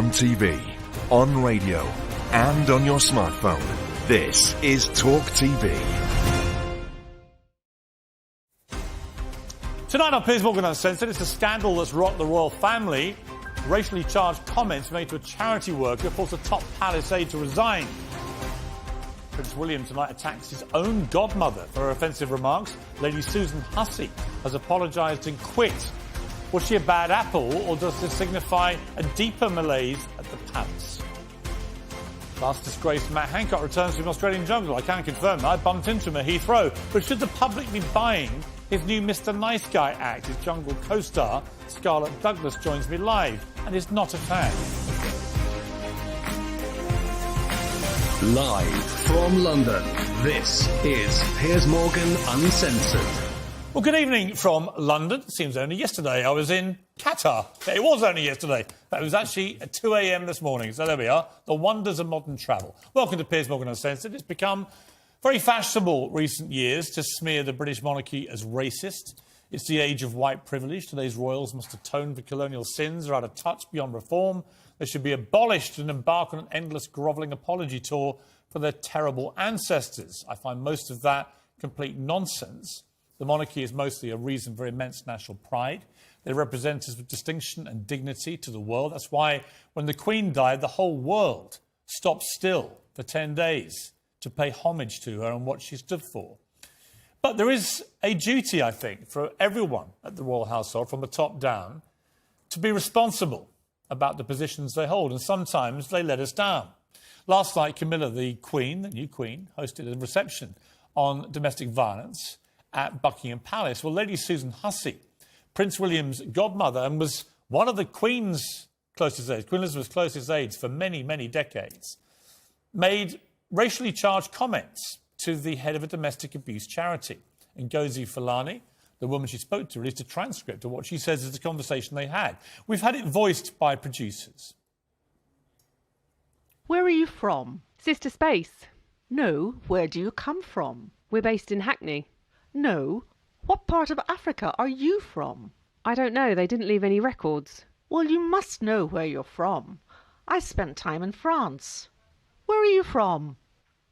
On TV, on radio, and on your smartphone. This is TalkTV. Tonight on Piers Morgan Uncensored, it's a scandal that's rocked the royal family. Racially charged comments made to a charity worker forced a top palace aide to resign. Prince William tonight attacks his own godmother for her offensive remarks. Lady Susan Hussey has apologised and quit. Was she a bad apple, or does this signify a deeper malaise at the palace? Last disgraced Matt Hancock returns from Australian jungle. I can confirm that. I bumped into him at Heathrow. But should the public be buying his new Mr. Nice Guy act? His jungle co-star, Scarlett Douglas, joins me live and is not a fan. Live from London, this is Piers Morgan Uncensored. Well, good evening from London. It seems only yesterday I was in Qatar. It was only yesterday. It was actually at 2 a.m. this morning. So there we are, the wonders of modern travel. Welcome to Piers Morgan Uncensored. It's become very fashionable recent years to smear the British monarchy as racist. It's the age of white privilege. Today's royals must atone for colonial sins, are out of touch beyond reform. They should be abolished and embark on an endless grovelling apology tour for their terrible ancestors. I find most of that complete nonsense. The monarchy is mostly a reason for immense national pride. They represent us with distinction and dignity to the world. That's why when the Queen died, the whole world stopped still for 10 days to pay homage to her and what she stood for. But there is a duty, I think, for everyone at the royal household, from the top down, to be responsible about the positions they hold, and sometimes they let us down. Last night, Camilla, the Queen, the new Queen, hosted a reception on domestic violence at Buckingham Palace. Well, Lady Susan Hussey, Prince William's godmother, and was one of the Queen's closest aides, Queen Elizabeth's closest aides for many, many decades, made racially charged comments to the head of a domestic abuse charity. Ngozi Fulani, the woman she spoke to, released a transcript of what she says is the conversation they had. We've had it voiced by producers. Where are you from? Sister Space. No, where do you come from? We're based in Hackney. No, what part of Africa are you from? I don't know, they didn't leave any records. Well, you must know where you're from. I spent time in France. Where are you from?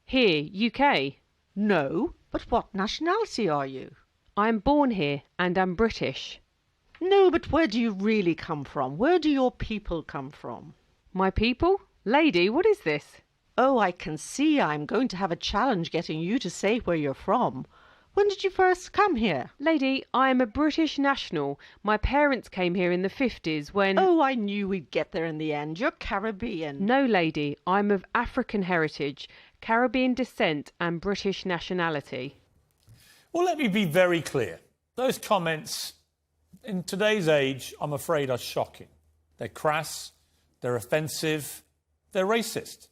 Here, UK. No, but what nationality are you? I'm born here and I'm British. No, but where do you really come from? Where do your people come from? My people? Lady, what is this? Oh, I can see I'm going to have a challenge getting you to say where you're from. When did you first come here? Lady, I am a British national. My parents came here in the 50s when... Oh, I knew we'd get there in the end. You're Caribbean. No, lady, I'm of African heritage, Caribbean descent and British nationality. Well, let me be very clear. Those comments, in today's age, I'm afraid, are shocking. They're crass, they're offensive, they're racist.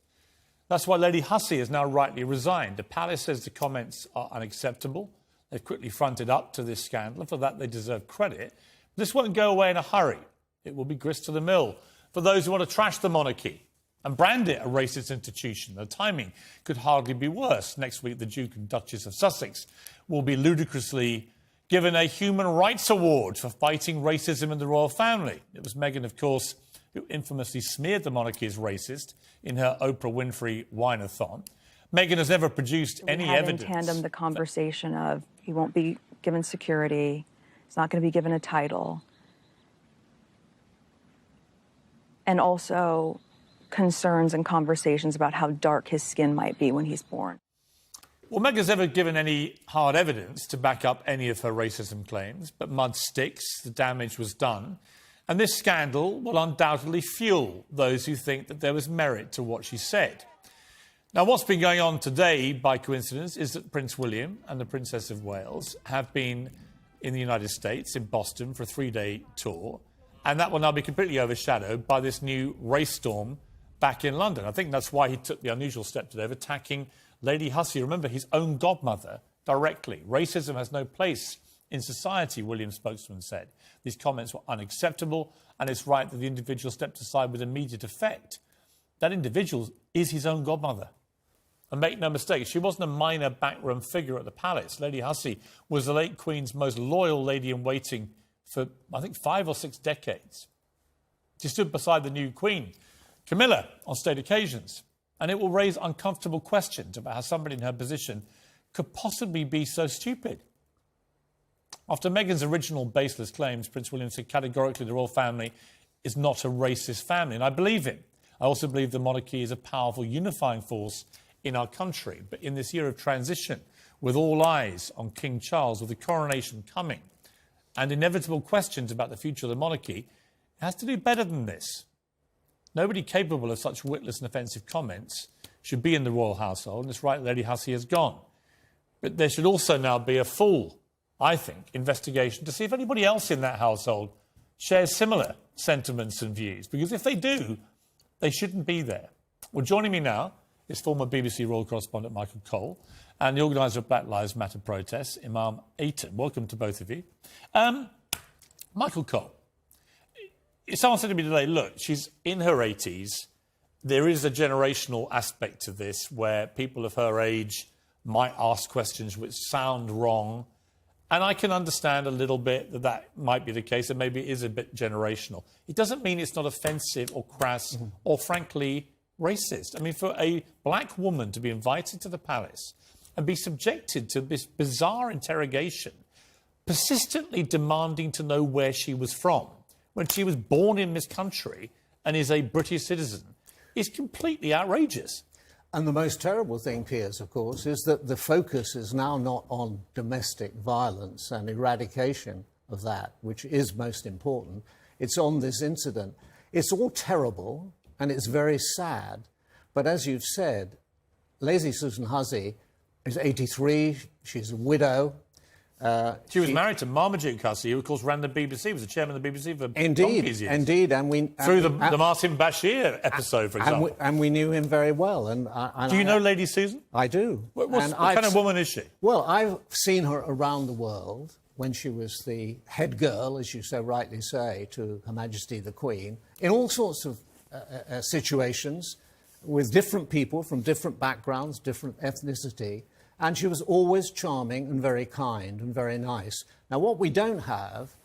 That's why Lady Hussey has now rightly resigned. The palace says the comments are unacceptable. They've quickly fronted up to this scandal, and for that they deserve credit. This won't go away in a hurry. It will be grist to the mill for those who want to trash the monarchy and brand it a racist institution. The timing could hardly be worse. Next week, the Duke and Duchess of Sussex will be ludicrously given a Human Rights Award for fighting racism in the royal family. It was Meghan, of course, who infamously smeared the monarchy as racist in her Oprah Winfrey Wine-a-thon. Meghan has never produced any evidence. In tandem, the conversation of he won't be given security, he's not going to be given a title, and also concerns and conversations about how dark his skin might be when he's born. Well, Meghan's never given any hard evidence to back up any of her racism claims, but mud sticks, the damage was done. And this scandal will undoubtedly fuel those who think that there was merit to what she said. Now, what's been going on today, by coincidence, is that Prince William and the Princess of Wales have been in the United States, in Boston, for a 3-day tour. And that will now be completely overshadowed by this new race storm back in London. I think that's why he took the unusual step today of attacking Lady Hussey, remember, his own godmother, directly. Racism has no place in society, William's spokesman said. These comments were unacceptable, and it's right that the individual stepped aside with immediate effect. That individual is his own godmother. And make no mistake, she wasn't a minor backroom figure at the palace. Lady Hussey was the late Queen's most loyal lady-in-waiting for, I think, 5 or 6 decades. She stood beside the new Queen Camilla on state occasions. And it will raise uncomfortable questions about how somebody in her position could possibly be so stupid. After Meghan's original baseless claims, Prince William said categorically the royal family is not a racist family, and I believe him. I also believe the monarchy is a powerful unifying force in our country. But in this year of transition, with all eyes on King Charles, with the coronation coming, and inevitable questions about the future of the monarchy, it has to do better than this. Nobody capable of such witless and offensive comments should be in the royal household, and it's right Lady Hussey has gone. But there should also now be a full, I think, investigation to see if anybody else in that household shares similar sentiments and views. Because if they do, they shouldn't be there. Well, joining me now is former BBC royal correspondent Michael Cole and the organiser of Black Lives Matter protests, Imam Aitan. Welcome to both of you. Michael Cole, someone said to me today, look, she's in her 80s. There is a generational aspect to this where people of her age might ask questions which sound wrong. And I can understand a little bit that that might be the case, and maybe it is a bit generational. It doesn't mean it's not offensive or crass or, frankly, racist. I mean, for a black woman to be invited to the palace and be subjected to this bizarre interrogation, persistently demanding to know where she was from, when she was born in this country and is a British citizen, is completely outrageous. And the most terrible thing, Piers, of course, is that the focus is now not on domestic violence and eradication of that, which is most important. It's on this incident. It's all terrible and it's very sad. But as you've said, Lady Susan Hussey is 83. She's a widow. She was married to Marmaduke Hussey, who, of course, ran the BBC, was the chairman of the BBC for donkey's years. Indeed, and we... Through the Martin Bashir episode, for example. And we knew him very well. And do you know Lady Susan? I do. What kind of woman is she? Well, I've seen her around the world when she was the head girl, as you so rightly say, to Her Majesty the Queen, in all sorts of situations, with different people from different backgrounds, different ethnicity. And she was always charming and very kind and very nice. Now, what we don't have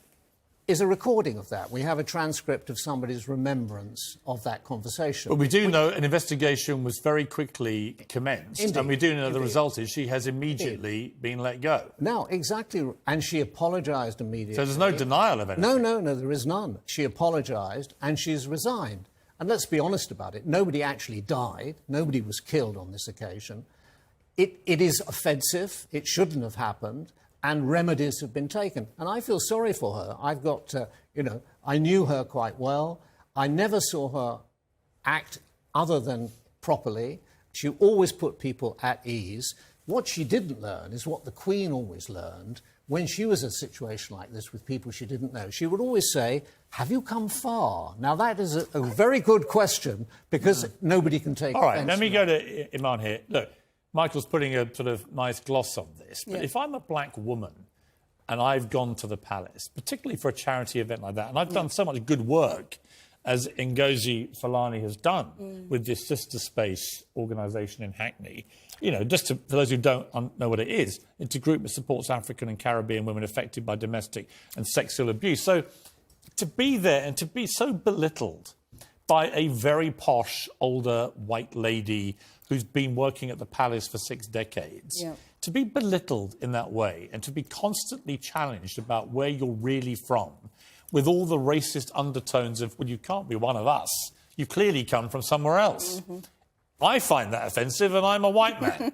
is a recording of that. We have a transcript of somebody's remembrance of that conversation. But we do know an investigation was very quickly commenced. Indeed. And we do know the result is she has immediately been let go. Now, exactly. And she apologised immediately. So there's no denial of anything. No, there is none. She apologised and she's resigned. And let's be honest about it. Nobody actually died. Nobody was killed on this occasion. It is offensive, it shouldn't have happened, and remedies have been taken. And I feel sorry for her. I've got, I knew her quite well. I never saw her act other than properly. She always put people at ease. What she didn't learn is what the Queen always learned when she was in a situation like this with people she didn't know. She would always say, have you come far? Now, that is a very good question, because nobody can take All right, offence let me to go that. to Iman here. Look, Michael's putting a sort of nice gloss on this, but if I'm a black woman and I've gone to the palace, particularly for a charity event like that, and I've done so much good work, as Ngozi Fulani has done with this Sister Space organisation in Hackney, for those who don't know what it is, it's a group that supports African and Caribbean women affected by domestic and sexual abuse. So to be there and to be so belittled by a very posh, older white lady who's been working at the palace for 6 decades, to be belittled in that way and to be constantly challenged about where you're really from, with all the racist undertones of, well, you can't be one of us, you clearly come from somewhere else. I find that offensive, and I'm a white man.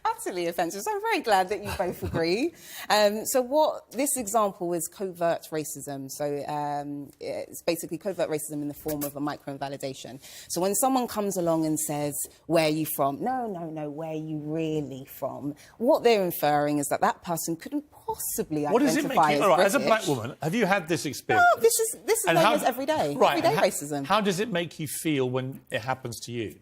Absolutely offensive. So I'm very glad that you both agree. So what this example is covert racism. So it's basically covert racism in the form of a micro-invalidation. So when someone comes along and says, where are you from? No, where are you really from? What they're inferring is that that person couldn't possibly What does it identify make you, as all right, British. as a black woman, have you had this experience? No, this is known as everyday. Right, Everyday racism. How does it make you feel when it happens to you?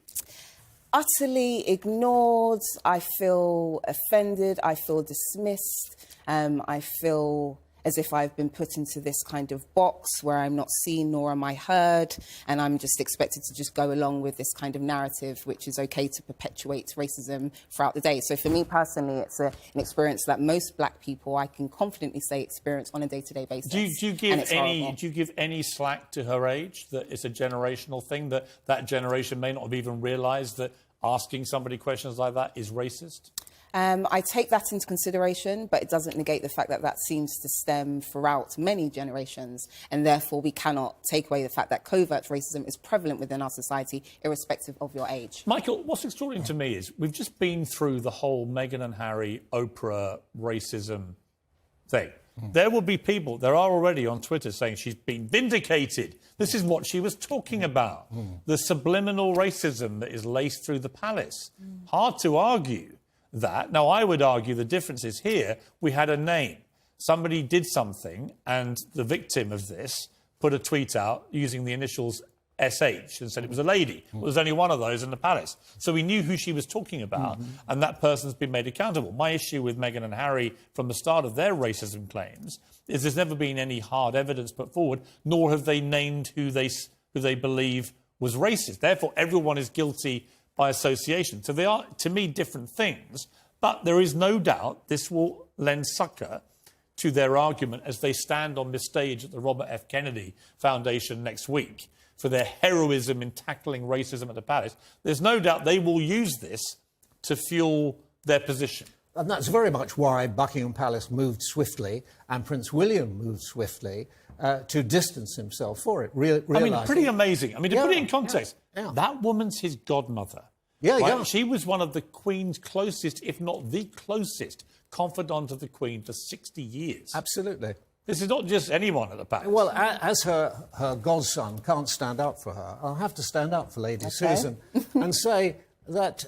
Utterly ignored. I feel offended. I feel dismissed. I feel as if I've been put into this kind of box where I'm not seen nor am I heard, and I'm just expected to just go along with this kind of narrative, which is okay to perpetuate racism throughout the day. So for me personally, it's an experience that most black people, I can confidently say, experience on a day-to-day basis. Do you give any slack to her age, that it's a generational thing, that generation may not have even realised that asking somebody questions like that is racist? I take that into consideration, but it doesn't negate the fact that that seems to stem throughout many generations, and therefore we cannot take away the fact that covert racism is prevalent within our society, irrespective of your age. Michael, what's extraordinary to me is we've just been through the whole Meghan and Harry, Oprah racism thing. There will be people, there are already on Twitter saying she's been vindicated. This is what she was talking about. The subliminal racism that is laced through the palace. Hard to argue that. Now, I would argue the difference is here, we had a name. Somebody did something, and the victim of this put a tweet out using the initials SH and said it was a lady. Well, there's only one of those in the palace. So we knew who she was talking about, and that person's been made accountable. My issue with Meghan and Harry from the start of their racism claims is there's never been any hard evidence put forward, nor have they named who they believe was racist. Therefore, everyone is guilty by association. So they are, to me, different things. But there is no doubt this will lend succour to their argument as they stand on this stage at the Robert F. Kennedy Foundation next week for their heroism in tackling racism at the palace. There's no doubt they will use this to fuel their position. And that's very much why Buckingham Palace moved swiftly and Prince William moved swiftly to distance himself for it. I mean, pretty amazing. I mean, to put it in context, that woman's his godmother. She was one of the Queen's closest, if not the closest, confidant of the Queen for 60 years. Absolutely. This is not just anyone at the palace. Well, as her godson can't stand up for her, I'll have to stand up for Lady Susan and say that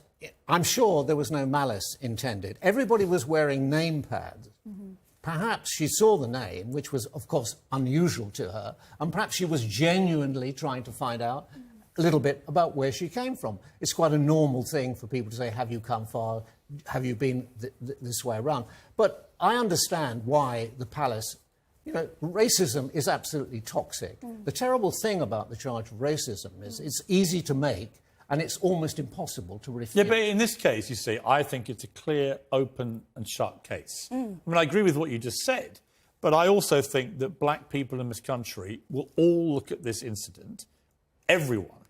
I'm sure there was no malice intended. Everybody was wearing name pads. Perhaps she saw the name, which was, of course, unusual to her, and perhaps she was genuinely trying to find out a little bit about where she came from. It's quite a normal thing for people to say, have you come far? Have you been this way around? But I understand why the palace... You know, racism is absolutely toxic. The terrible thing about the charge of racism is it's easy to make and it's almost impossible to refute. Yeah, but in this case, you see, I think it's a clear, open and shut case. I mean, I agree with what you just said, but I also think that black people in this country will all look at this incident, everyone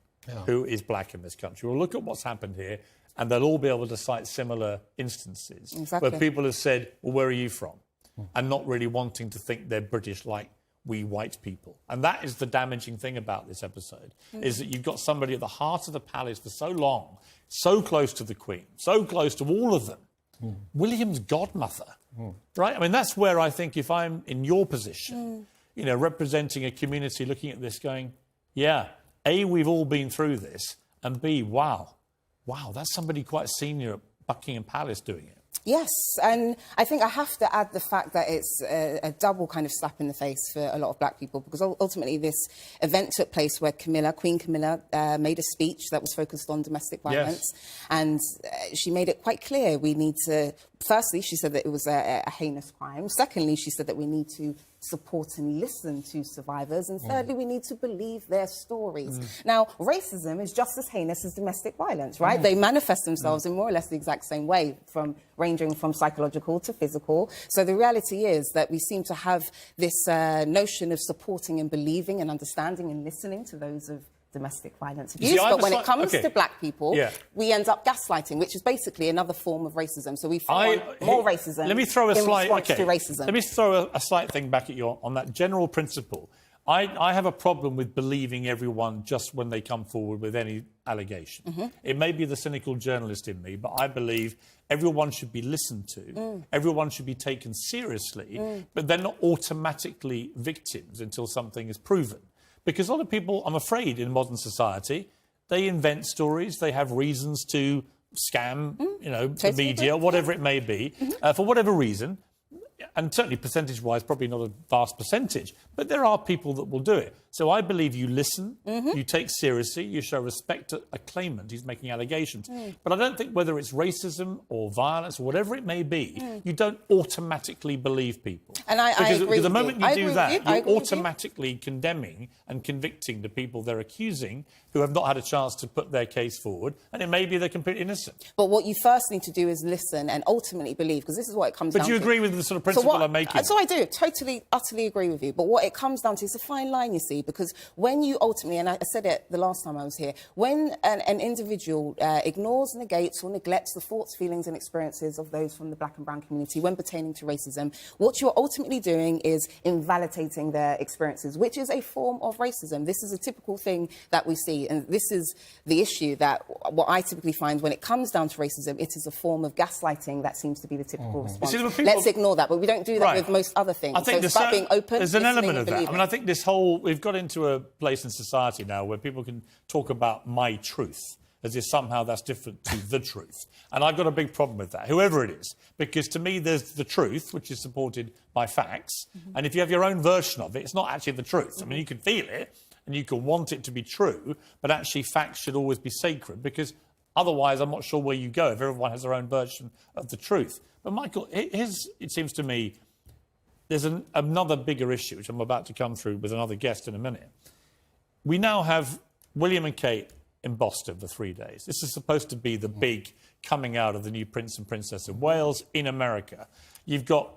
who is black in this country will look at what's happened here, and they'll all be able to cite similar instances where people have said, well, where are you from? And not really wanting to think they're British like we white people. And that is the damaging thing about this episode, is that you've got somebody at the heart of the palace for so long, so close to the Queen, so close to all of them, William's godmother, right? I mean, that's where I think if I'm in your position, you know, representing a community looking at this going, yeah, A, we've all been through this, and B, wow, that's somebody quite senior at Buckingham Palace doing it. Yes, and I think I have to add the fact that it's a double kind of slap in the face for a lot of black people, because ultimately this event took place where Queen Camilla, made a speech that was focused on domestic violence, and she made it quite clear we need to... Firstly, she said that it was a heinous crime. Secondly, she said that we need to support and listen to survivors. And thirdly, we need to believe their stories. Now, racism is just as heinous as domestic violence, right? They manifest themselves in more or less the exact same way, ranging from psychological to physical. So the reality is that we seem to have this notion of supporting and believing and understanding and listening to those of domestic violence abuse, but when it comes to black people, we end up gaslighting, which is basically another form of racism. So we find more racism. Let me throw a slight to racism. Let me throw a slight thing back at you on that general principle. I have a problem with believing everyone just when they come forward with any allegation. It may be the cynical journalist in me, but I believe everyone should be listened to, everyone should be taken seriously, but they're not automatically victims until something is proven. Because a lot of people, I'm afraid, in modern society, they invent stories, they have reasons to scam, you know, the media, whatever it may be, for whatever reason. And certainly percentage-wise, probably not a vast percentage, but there are people that will do it. So I believe you listen, you take seriously, you show respect to a claimant who's making allegations. But I don't think whether it's racism or violence or whatever it may be, you don't automatically believe people. And I agree because the with moment you. you do that, you're you. automatically condemning and convicting the people they're accusing who have not had a chance to put their case forward, and it may be they're completely innocent. But what you first need to do is listen and ultimately believe, because this is what it comes down to. But you agree with the sort of principle I'm making? So I do, totally, utterly agree with you. But what it comes down to is a fine line, you see, because when you ultimately, and I said it the last time I was here, when an individual ignores, negates or neglects the thoughts, feelings and experiences of those from the black and brown community when pertaining to racism, what you're ultimately doing is invalidating their experiences, which is a form of racism. This is a typical thing that we see, and this is the issue that what I typically find when it comes down to racism, it is a form of gaslighting that seems to be the typical response. Let's ignore that, but we don't do that with most other things. I think so it's about being open. There's an element of that. I mean, I think we've got into a place in society now where people can talk about my truth as if somehow that's different to the truth. And I've got a big problem with that, whoever it is, because to me there's the truth, which is supported by facts, and if you have your own version of it, it's not actually the truth. I mean, you can feel it, and you can want it to be true, but actually facts should always be sacred, because otherwise I'm not sure where you go if everyone has their own version of the truth. But Michael, it seems to me there's another bigger issue, which I'm about to come through with another guest in a minute. We now have William and Kate in Boston for 3 days. This is supposed to be the big coming out of the new Prince and Princess of Wales in America. You've got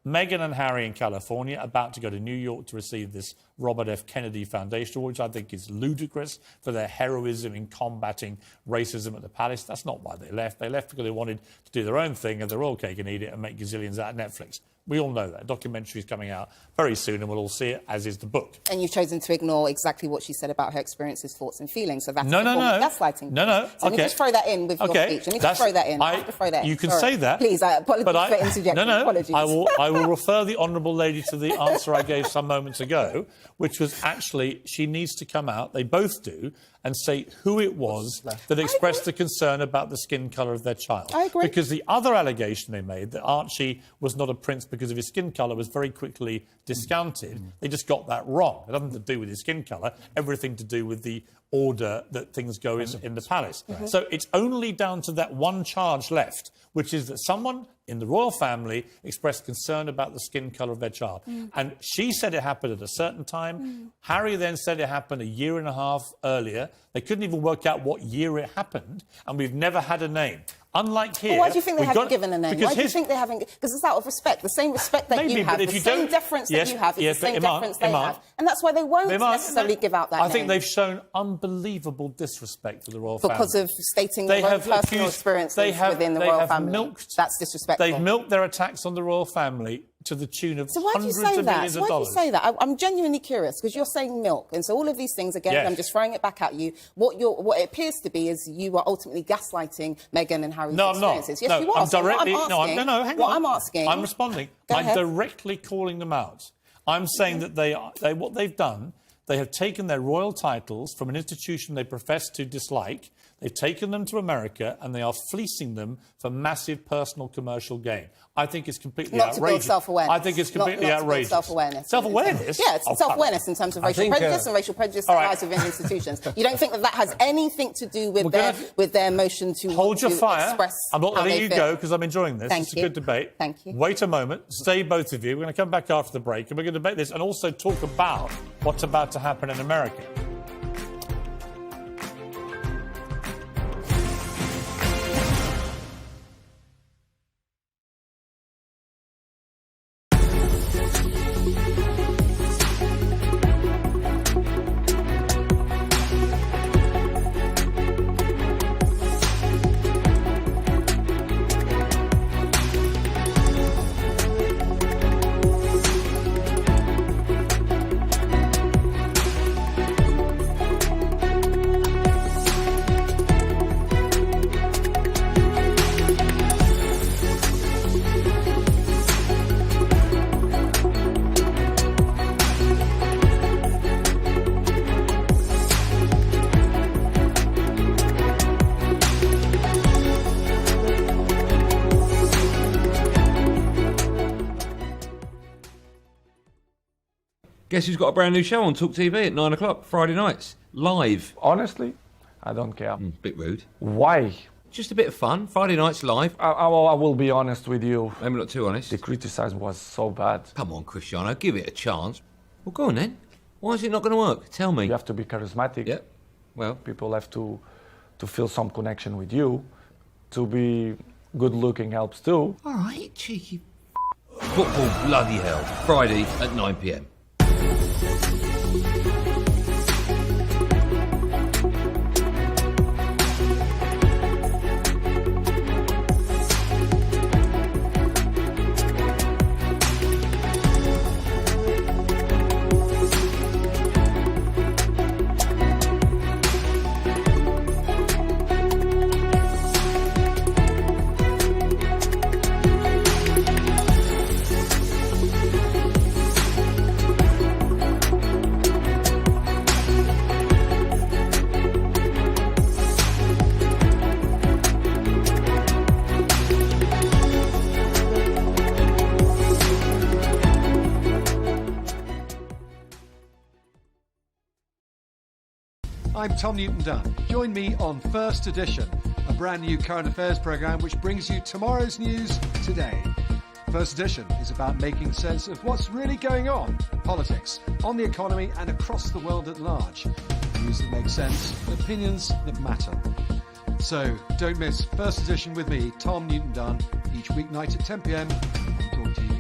Meghan and Harry in California about to go to New York to receive this Robert F. Kennedy Foundation, which I think is ludicrous for their heroism in combating racism at the palace. That's not why they left. They left because they wanted to do their own thing, have their royal cake and eat it and make gazillions out of Netflix. We all know that. A documentary is coming out very soon and we'll all see it, as is the book. And you've chosen to ignore exactly what she said about her experiences, thoughts and feelings. So that's gaslighting. No. So let me just throw that in with your speech. Let me just throw that in. I have to throw that in. You can say that. Please, apologies for interjecting. Apologies. I will refer the Honourable Lady to the answer I gave some moments ago, which was actually she needs to come out, they both do, and say who it was that expressed the concern about the skin colour of their child. I agree. Because the other allegation they made, that Archie was not a prince because of his skin colour, was very quickly discounted. They just got that wrong. It had nothing to do with his skin colour, everything to do with the order that things go in the palace. So it's only down to that one charge left, which is that someone in the royal family expressed concern about the skin colour of their child. And she said it happened at a certain time. Harry then said it happened a year and a half earlier. They couldn't even work out what year it happened, and we've never had a name. Unlike here... Well, why do you think they haven't given a name? Why do you think they haven't... Because it's out of respect. The same respect that you have, the same deference that you have, is the same deference they have. And that's why they won't necessarily give out that name. I think they've shown unbelievable disrespect to the royal family. Because of stating their own personal experiences within the royal family. That's disrespectful. They've milked their attacks on the royal family to the tune of hundreds of millions of dollars. Why do you say that? I'm genuinely curious, because you're saying milk. And so all of these things, again, I'm just throwing it back at you. What it appears to be is you are ultimately gaslighting Meghan and Harry's experiences. Yes, you are. I'm directly... Hang on. I'm asking... I'm responding. I'm directly calling them out. I'm saying that what they've done, they have taken their royal titles from an institution they profess to dislike. They've taken them to America and they are fleecing them for massive personal commercial gain. I think it's completely outrageous. Not to build self-awareness. I think it's completely outrageous. Self-awareness. Self-awareness? Yeah, it's self-awareness in terms of racial prejudice and racial prejudice that lies within institutions. You don't think that has anything to do with their motion to hold your fire. I'm not letting you go because I'm enjoying this. It's a good debate. Thank you. Wait a moment. Stay, both of you. We're going to come back after the break and we're going to debate this and also talk about what's about to happen in America. Guess who's got a brand new show on TalkTV at 9 o'clock, Friday nights, live. Honestly, I don't care. Bit rude. Why? Just a bit of fun, Friday nights live. I will be honest with you. Maybe not too honest. The criticism was so bad. Come on, Cristiano, give it a chance. Well, go on then. Why is it not going to work? Tell me. You have to be charismatic. Yeah. Well, people have to feel some connection with you. To be good looking helps too. all right, cheeky. Football bloody hell. Friday at 9 p.m. I'm Tom Newton-Dunn. Join me on First Edition, a brand new current affairs programme which brings you tomorrow's news today. First Edition is about making sense of what's really going on, politics, on the economy and across the world at large. News that makes sense, opinions that matter. So don't miss First Edition with me, Tom Newton-Dunn, each weeknight at 10 p.m. on TalkTV.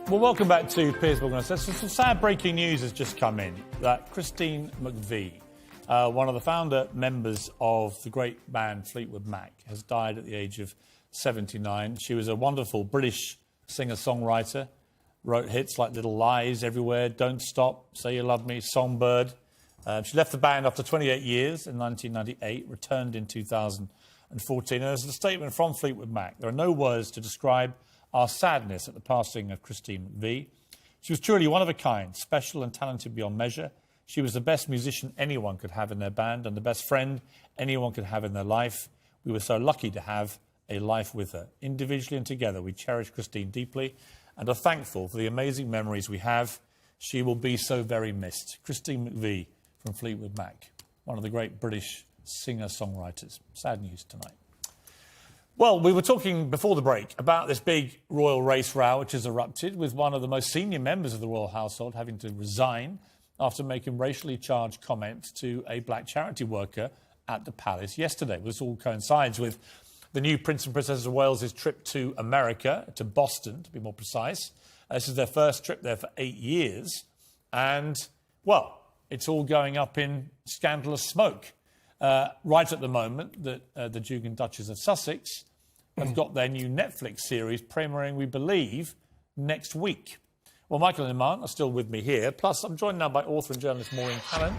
Well, welcome back to Piers Morgan. So some sad breaking news has just come in that Christine McVie, one of the founder members of the great band Fleetwood Mac, has died at the age of 79. She was a wonderful British singer-songwriter, wrote hits like Little Lies, Everywhere, Don't Stop, Say You Love Me, Songbird. She left the band after 28 years in 1998, returned in 2014. And there's a statement from Fleetwood Mac. There are no words to describe our sadness at the passing of Christine McVie. She was truly one of a kind, special and talented beyond measure. She was the best musician anyone could have in their band and the best friend anyone could have in their life. We were so lucky to have a life with her. Individually and together, we cherish Christine deeply and are thankful for the amazing memories we have. She will be so very missed. Christine McVie from Fleetwood Mac, one of the great British singer-songwriters. Sad news tonight. Well, we were talking before the break about this big royal race row which has erupted, with one of the most senior members of the royal household having to resign after making racially charged comments to a black charity worker at the palace yesterday. This all coincides with the new Prince and Princess of Wales' trip to America, to Boston, to be more precise. This is their first trip there for 8 years. And, well, it's all going up in scandalous smoke. Right at the moment that the Duke and Duchess of Sussex have got their new Netflix series premiering, we believe, next week. Well, Michael and Iman are still with me here. Plus, I'm joined now by author and journalist Maureen Callan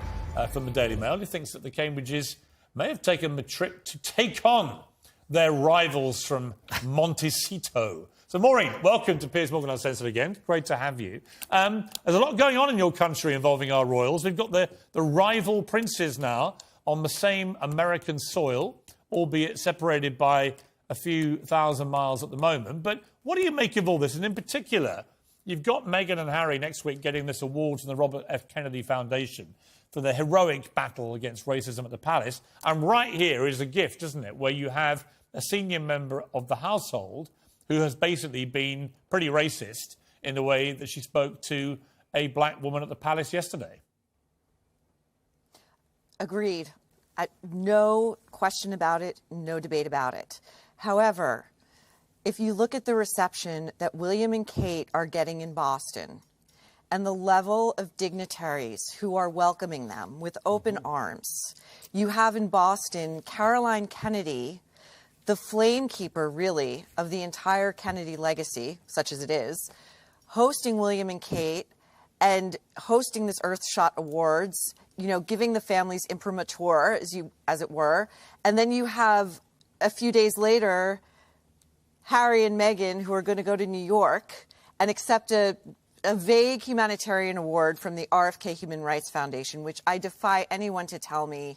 from the Daily Mail, who thinks that the Cambridges may have taken the trip to take on their rivals from Montecito. So, Maureen, welcome to Piers Morgan Uncensored again. Great to have you. There's a lot going on in your country involving our royals. We've got the rival princes now on the same American soil, albeit separated by a few thousand miles at the moment. But what do you make of all this? And in particular, you've got Meghan and Harry next week getting this award from the Robert F. Kennedy Foundation for the heroic battle against racism at the palace. And right here is a gift, isn't it, where you have a senior member of the household who has basically been pretty racist in the way that she spoke to a black woman at the palace yesterday. Agreed. No question about it, no debate about it. However, if you look at the reception that William and Kate are getting in Boston, and the level of dignitaries who are welcoming them with open arms. You have in Boston Caroline Kennedy, the flamekeeper, really, of the entire Kennedy legacy, such as it is, hosting William and Kate and hosting this Earthshot Awards, you know, giving the families imprimatur, as it were. And then you have, a few days later, Harry and Meghan, who are going to go to New York and accept a vague humanitarian award from the RFK Human Rights Foundation, which I defy anyone to tell me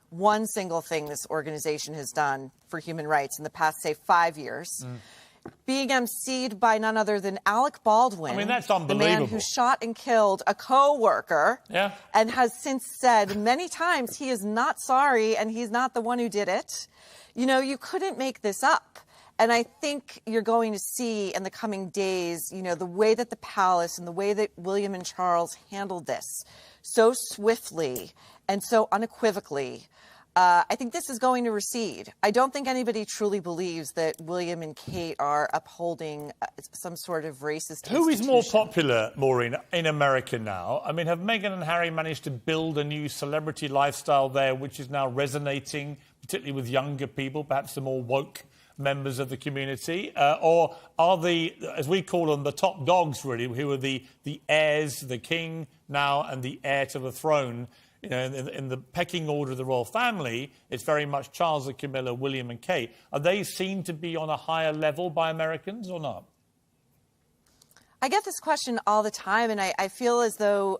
one single thing this organization has done for human rights in the past, say, 5 years. Being emceed by none other than Alec Baldwin. I mean, that's unbelievable. The man who shot and killed a co-worker. Yeah. And has since said many times he is not sorry and he's not the one who did it. You know, you couldn't make this up. And I think you're going to see in the coming days, you know, the way that the palace and the way that William and Charles handled this so swiftly and so unequivocally. I think this is going to recede. I don't think anybody truly believes that William and Kate are upholding some sort of racist Who is institution. more popular, Maureen, in America now? I mean, have Meghan and Harry managed to build a new celebrity lifestyle there, which is now resonating, particularly with younger people, perhaps the more woke members of the community? Or are the, as we call them, the top dogs, really, who are the heirs, the king now and the heir to the throne? You know, in the pecking order of the royal family, it's very much Charles and Camilla, William and Kate. Are they seen to be on a higher level by Americans or not? I get this question all the time, and I feel as though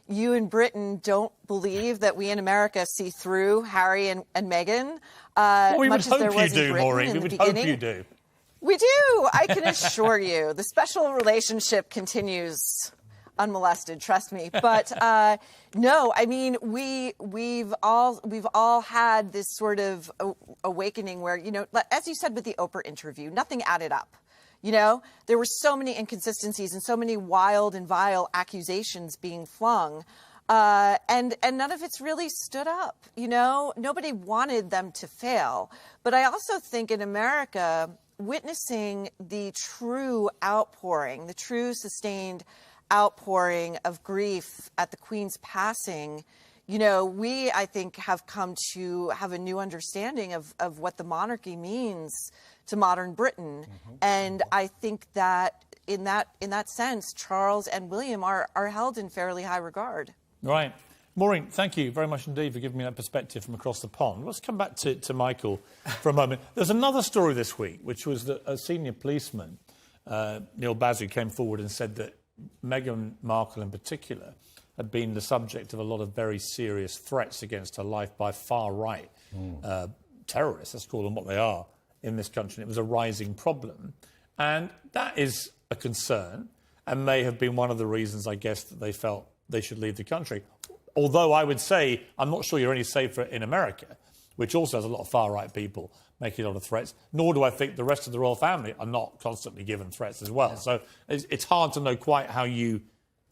you in Britain don't believe that we in America see through Harry and Meghan. Well, we would much as there hope you was in do, Britain Maureen. in We the would beginning. hope you do. We do. I can assure you. The special relationship continues unmolested, trust me. But no, I mean, we've all had this sort of awakening where, you know, as you said with the Oprah interview, nothing added up. You know, there were so many inconsistencies and so many wild and vile accusations being flung. And none of it's really stood up. You know, nobody wanted them to fail. But I also think in America, witnessing the true outpouring, the true sustained outpouring of grief at the Queen's passing, you know, we, I think, have come to have a new understanding of what the monarchy means to modern Britain. And I think that in that sense, Charles and William are held in fairly high regard. Right. Maureen, thank you very much indeed for giving me that perspective from across the pond. Let's come back to Michael for a moment. There's another story this week, which was that a senior policeman, Neil Bazzu, came forward and said that Meghan Markle in particular had been the subject of a lot of very serious threats against her life by far-right terrorists, let's call them what they are, in this country. And it was a rising problem. And that is a concern and may have been one of the reasons, I guess, that they felt they should leave the country. Although I would say I'm not sure you're any safer in America, which also has a lot of far-right people making a lot of threats, nor do I think the rest of the royal family are not constantly given threats as well. Yeah. So it's hard to know quite how you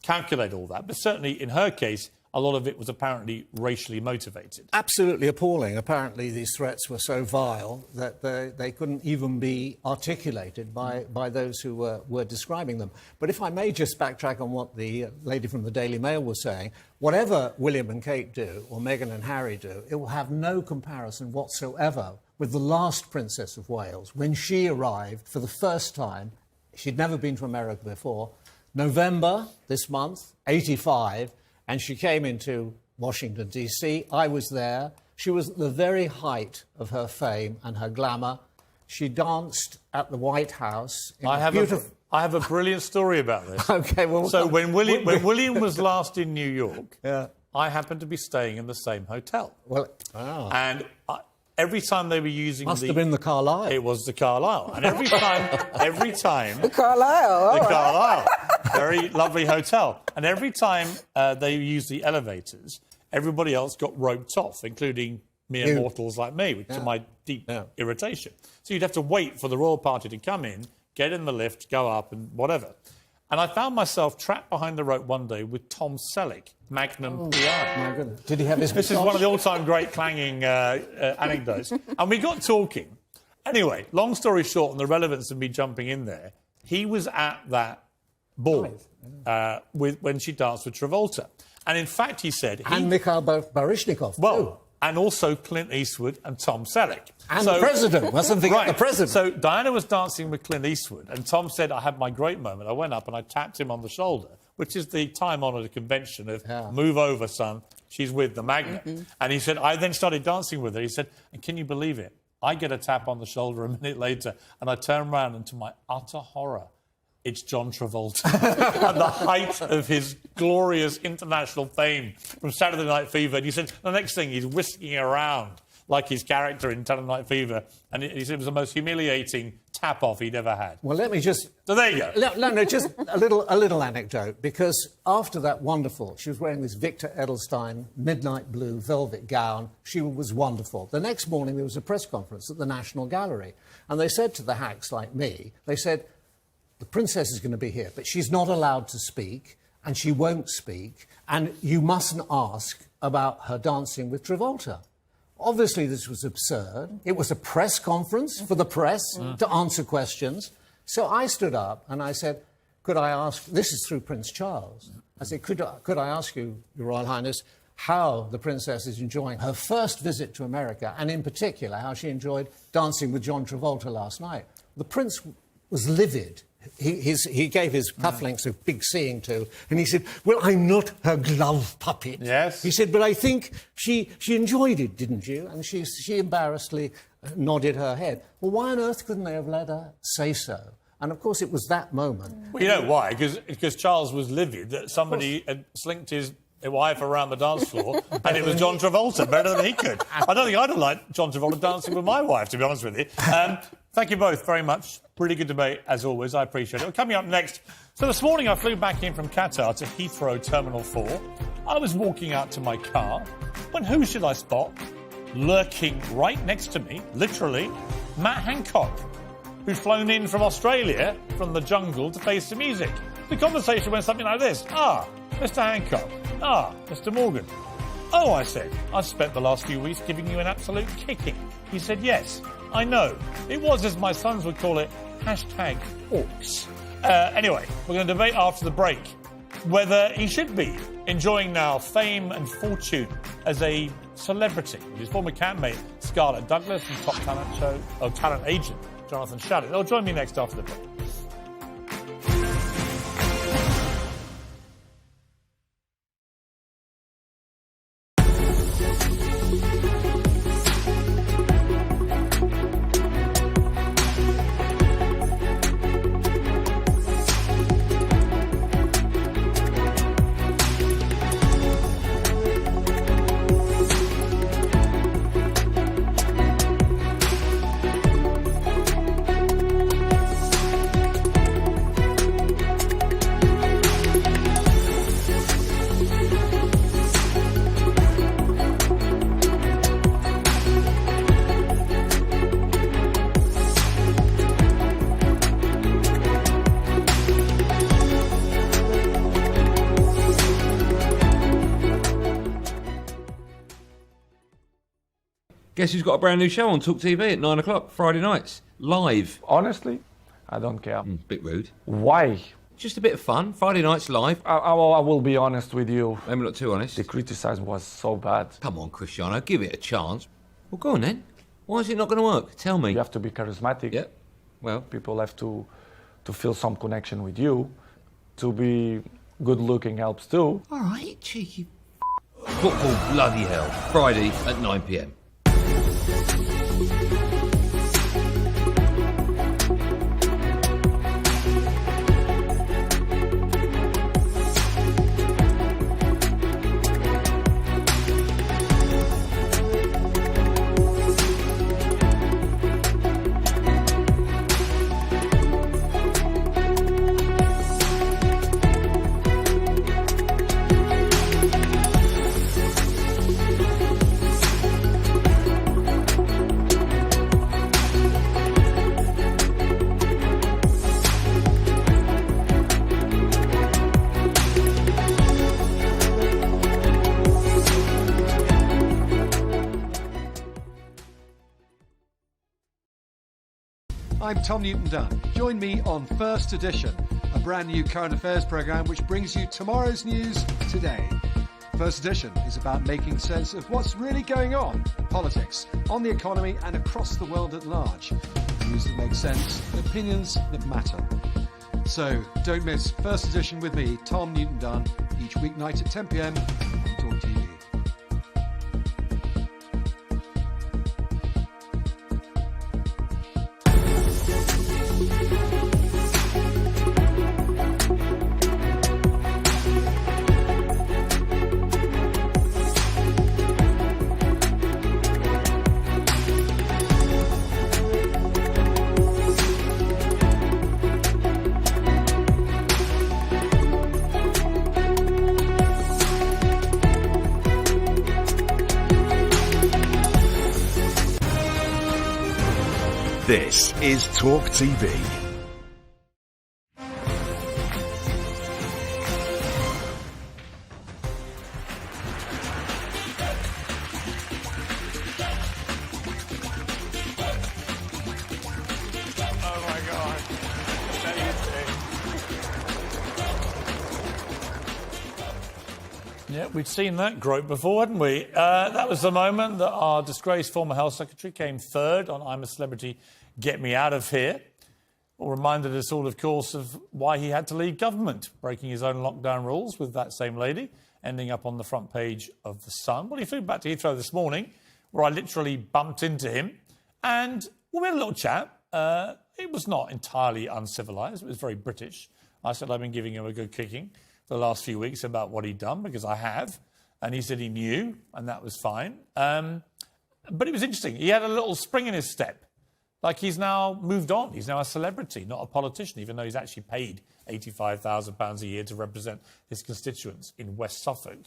calculate all that. But certainly in her case, a lot of it was apparently racially motivated. Absolutely appalling. Apparently these threats were so vile that they couldn't even be articulated by those who were describing them. But if I may just backtrack on what the lady from the Daily Mail was saying, whatever William and Kate do, or Meghan and Harry do, it will have no comparison whatsoever with the last Princess of Wales, when she arrived for the first time. She'd never been to America before. November this month, 85, and she came into Washington, D.C. I was there. She was at the very height of her fame and her glamour. She danced at the White House. I have a brilliant story about this. OK, well... So when William was last in New York, I happened to be staying in the same hotel. Well, And every time they were using Must have been the Carlisle. It was the Carlisle. And every time... The Carlisle. The Carlisle. Very lovely hotel. And every time they used the elevators, everybody else got roped off, including mere mortals like me, which to my deep irritation. So you'd have to wait for the royal party to come in, get in the lift, go up and whatever. And I found myself trapped behind the rope one day with Tom Selleck, Magnum PI. My goodness. Did he have his... This is one of the all-time great clanging anecdotes. And we got talking. Anyway, long story short, on the relevance of me jumping in there, he was at that ball when she danced with Travolta. And in fact, he said... And Mikhail Baryshnikov, too. And also Clint Eastwood and Tom Selleck. And the president. Wasn't forget the president. So Diana was dancing with Clint Eastwood, and Tom said, I had my great moment. I went up and I tapped him on the shoulder, which is the time-honoured convention of move over, son. She's with the magnet. Mm-hmm. And he said, I then started dancing with her. He said, and can you believe it? I get a tap on the shoulder a minute later, and I turn around, and to my utter horror, it's John Travolta at the height of his glorious international fame from Saturday Night Fever. And he said the next thing he's whisking around like his character in Saturday Night Fever. And he said it was the most humiliating tap-off he'd ever had. Well, let me just... So there you go. No, just a little anecdote, because after that wonderful, she was wearing this Victor Edelstein midnight blue velvet gown. She was wonderful. The next morning, there was a press conference at the National Gallery. And they said to the hacks like me, they said, the princess is going to be here, but she's not allowed to speak, and she won't speak, and you mustn't ask about her dancing with Travolta. Obviously, this was absurd. It was a press conference for the press to answer questions. So I stood up and I said, could I ask, this is through Prince Charles, I said, could I ask you, Your Royal Highness, how the princess is enjoying her first visit to America, and in particular, how she enjoyed dancing with John Travolta last night? The prince was livid. He gave his cufflinks a big seeing to, and he said, well, I'm not her glove puppet. Yes. He said, but I think she enjoyed it, didn't you? And she embarrassedly nodded her head. Well, why on earth couldn't they have let her say so? And, of course, it was that moment. Well, you know why? Because Charles was livid that somebody had slinked his wife around the dance floor, and it was John Travolta, better than he could. I don't think I'd have liked John Travolta dancing with my wife, to be honest with you. Thank you both very much. Pretty good debate, as always. I appreciate it. Well, coming up next, so this morning I flew back in from Qatar to Heathrow Terminal 4. I was walking out to my car when who should I spot? Lurking right next to me, literally, Matt Hancock, who'd flown in from Australia, from the jungle, to face the music. The conversation went something like this. Mr. Hancock. Mr. Morgan. Oh, I said, I've spent the last few weeks giving you an absolute kicking. He said, yes, I know. It was, as my sons would call it, #orcs. Anyway, we're going to debate after the break whether he should be enjoying now fame and fortune as a celebrity with his former campmate Scarlett Douglas and top talent agent Jonathan Shalit. They'll join me next after the break. Guess who's got a brand new show on TalkTV at 9 o'clock, Friday nights, live. Honestly, I don't care. Bit rude. Why? Just a bit of fun, Friday nights live. I will be honest with you. Maybe not too honest. The criticism was so bad. Come on, Cristiano, give it a chance. Well, go on then. Why is it not going to work? Tell me. You have to be charismatic. Yeah. Well, people have to feel some connection with you. To be good looking helps too. All right, cheeky. Football bloody hell. Friday at 9 p.m. I'm Tom Newton-Dunn. Join me on First Edition, a brand new current affairs programme which brings you tomorrow's news today. First Edition is about making sense of what's really going on in politics, on the economy and across the world at large. News that makes sense, opinions that matter. So don't miss First Edition with me, Tom Newton-Dunn, each weeknight at 10 p.m. on TalkTV. This is TalkTV. Oh my God. Yeah, we'd seen that grope before, hadn't we? That was the moment that our disgraced former health secretary came third on I'm a Celebrity, Get Me Out of Here. Well, reminded us all, of course, of why he had to leave government, breaking his own lockdown rules with that same lady, ending up on the front page of The Sun. Well, he flew back to Heathrow this morning, where I literally bumped into him, and we had a little chat. It was not entirely uncivilised. It was very British. I said I've been giving him a good kicking for the last few weeks about what he'd done, because I have. And he said he knew, and that was fine. But it was interesting. He had a little spring in his step. Like he's now moved on. He's now a celebrity, not a politician, even though he's actually paid £85,000 a year to represent his constituents in West Suffolk.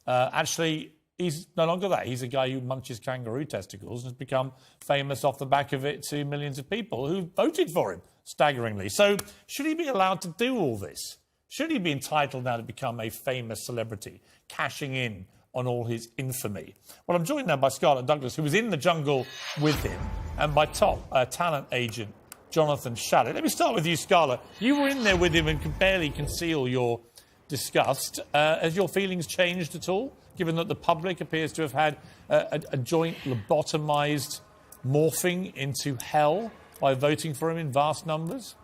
Actually, he's no longer that. He's a guy who munches kangaroo testicles and has become famous off the back of it to millions of people who voted for him, staggeringly. So should he be allowed to do all this? Should he be entitled now to become a famous celebrity, cashing in on all his infamy? Well, I'm joined now by Scarlett Douglas, who was in the jungle with him, and by top talent agent Jonathan Shalit. Let me start with you, Scarlett. You were in there with him and could barely conceal your disgust. Has your feelings changed at all, given that the public appears to have had a joint lobotomised morphing into hell by voting for him in vast numbers?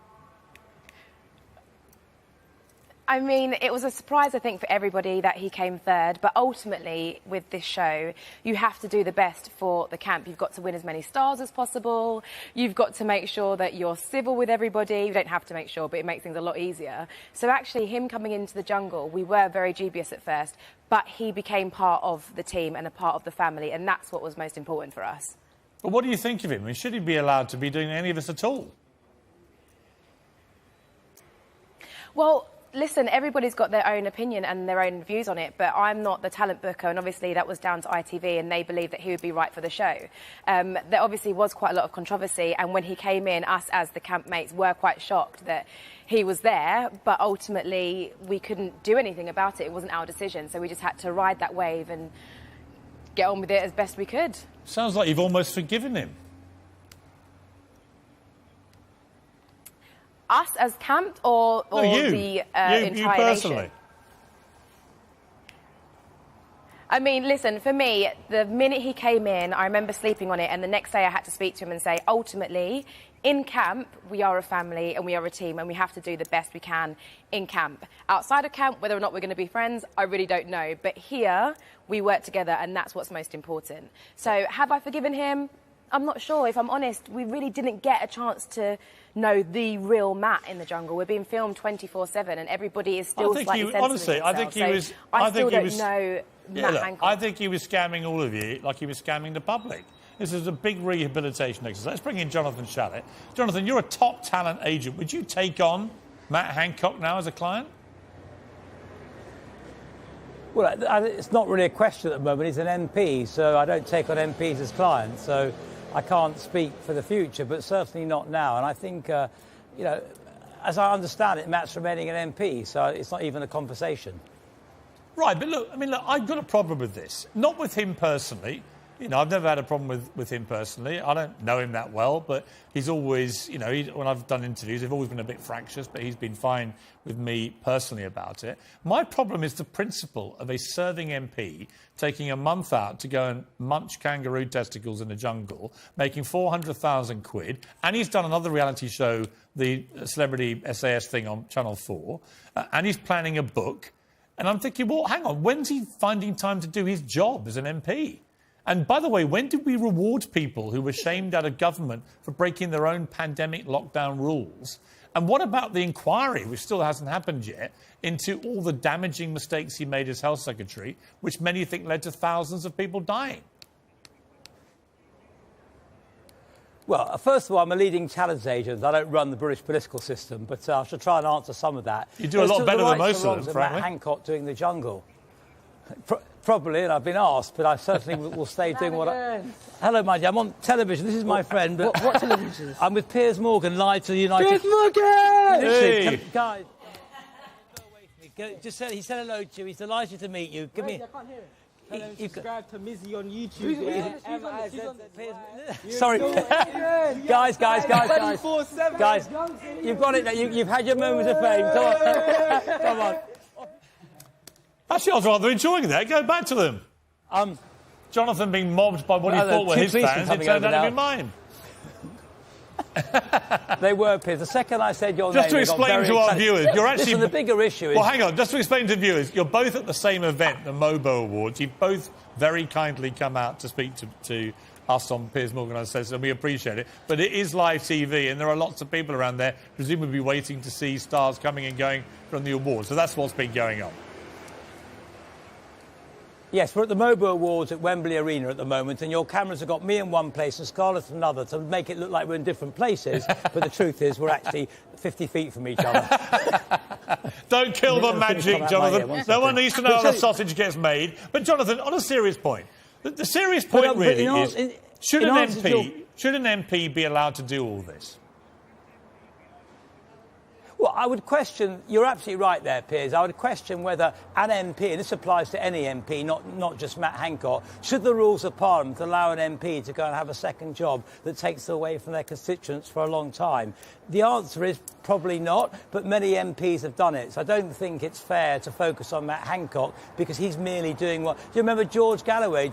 I mean, it was a surprise, I think, for everybody that he came third. But ultimately, with this show, you have to do the best for the camp. You've got to win as many stars as possible. You've got to make sure that you're civil with everybody. You don't have to make sure, but it makes things a lot easier. So actually, him coming into the jungle, we were very dubious at first, but he became part of the team and a part of the family, and that's what was most important for us. But what do you think of him? I mean, should he be allowed to be doing any of this at all? Well, listen, everybody's got their own opinion and their own views on it, but I'm not the talent booker, and obviously that was down to ITV, and they believed that he would be right for the show. There obviously was quite a lot of controversy, and when he came in, us as the campmates were quite shocked that he was there, but ultimately we couldn't do anything about it. It wasn't our decision, so we just had to ride that wave and get on with it as best we could. Sounds like you've almost forgiven him. Us as camp or no, you. The you entire personally. nation? I mean, listen, for me, the minute he came in, I remember sleeping on it, and the next day I had to speak to him and say, ultimately, in camp, we are a family and we are a team, and we have to do the best we can in camp. Outside of camp, whether or not we're going to be friends, I really don't know. But here, we work together, and that's what's most important. So have I forgiven him? I'm not sure. If I'm honest, we really didn't get a chance to know the real Matt in the jungle. We're being filmed 24/7, and everybody is still slightly censoring honestly, I think he was. I still don't know Matt Hancock. I think he was scamming all of you like he was scamming the public. This is a big rehabilitation exercise. Let's bring in Jonathan Shalit. Jonathan, you're a top talent agent. Would you take on Matt Hancock now as a client? Well, it's not really a question at the moment. He's an MP, so I don't take on MPs as clients. So I can't speak for the future, but certainly not now. And I think, you know, as I understand it, Matt's remaining an MP, so it's not even a conversation. Right, but look, I mean, look, I've got a problem with this. Not with him personally. You know, I've never had a problem with him personally. I don't know him that well, but he's always, you know, when I've done interviews, they've always been a bit fractious, but he's been fine with me personally about it. My problem is the principle of a serving MP taking a month out to go and munch kangaroo testicles in the jungle, making 400,000 quid, and he's done another reality show, the Celebrity SAS thing on Channel 4, and he's planning a book. And I'm thinking, well, hang on, when's he finding time to do his job as an MP? And by the way, when did we reward people who were shamed out of government for breaking their own pandemic lockdown rules? And what about the inquiry, which still hasn't happened yet, into all the damaging mistakes he made as Health Secretary, which many think led to thousands of people dying? Well, first of all, I'm a leading talent agent. I don't run the British political system, but I shall try and answer some of that. You do a lot better than most of them, frankly. Matt Hancock doing the jungle. Probably, and I've been asked, but I certainly will stay doing what I... Hello, my dear. I'm on television. This is my friend. But What television? I'm with Piers Morgan, live to the United... Piers Morgan! Literally, guys, go away from me. Just he said hello to you. He's delighted to meet you. Give me... I can't hear it. Tell them subscribe to Mizzy on YouTube. Sorry. Guys, you've got it now. You've had your moment of fame. Come on. Come on. Actually, I was rather enjoying that. Go back to them. Jonathan being mobbed by what he thought were his fans, it turned out to be mine. They were, Piers. The second I said your just name... Just to explain to our viewers, you're actually... Listen, the bigger issue is... Well, hang on. Just to explain to viewers, you're both at the same event, the Mobo Awards. You've both very kindly come out to speak to us on Piers Morgan Uncensored, and we appreciate it. But it is live TV, and there are lots of people around there, presumably waiting to see stars coming and going from the awards. So that's what's been going on. Yes, we're at the Mobo Awards at Wembley Arena at the moment, and your cameras have got me in one place and Scarlett in another to make it look like we're in different places. But the truth is, we're actually 50 feet from each other. Don't kill the magic, Jonathan. No one needs to know how the sausage gets made. But, Jonathan, on a serious point, the serious point really is, should an MP be allowed to do all this? Well, I would question, you're absolutely right there, Piers, I would question whether an MP, and this applies to any MP, not just Matt Hancock, should the rules of Parliament allow an MP to go and have a second job that takes away from their constituents for a long time? The answer is probably not, but many MPs have done it. So I don't think it's fair to focus on Matt Hancock because he's merely doing what... Do you remember George Galloway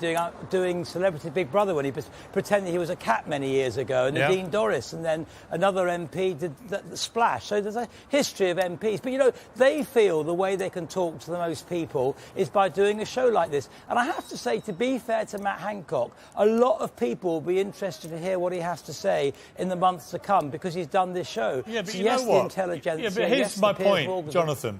doing Celebrity Big Brother when he pretended he was a cat many years ago, and Nadine Dorris, and then another MP did the Splash. So there's a history of MPs. But, you know, they feel the way they can talk to the most people is by doing a show like this. And I have to say, to be fair to Matt Hancock, a lot of people will be interested to hear what he has to say in the months to come because he's done this show. Yeah, but so you yes, know what? The intelligence. Yeah, but here's my point, Jonathan.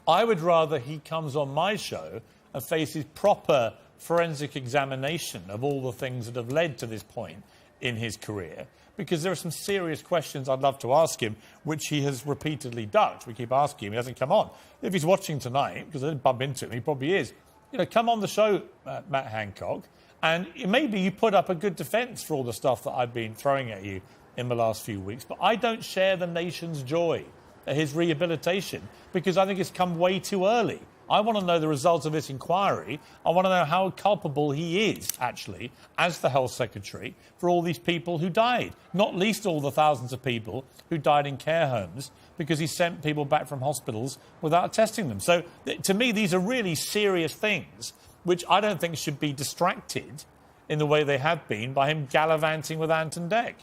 I would rather he comes on my show and faces proper forensic examination of all the things that have led to this point in his career, because there are some serious questions I'd love to ask him, which he has repeatedly ducked. We keep asking him, he hasn't come on. If he's watching tonight, because I didn't bump into him, he probably is. You know, come on the show, Matt Hancock, and maybe you put up a good defence for all the stuff that I've been throwing at you in the last few weeks. But I don't share the nation's joy at his rehabilitation because I think it's come way too early. I want to know the results of this inquiry. I want to know how culpable he is, actually, as the Health Secretary, for all these people who died, not least all the thousands of people who died in care homes because he sent people back from hospitals without testing them. So, to me, these are really serious things which I don't think should be distracted in the way they have been by him gallivanting with Anton Deck.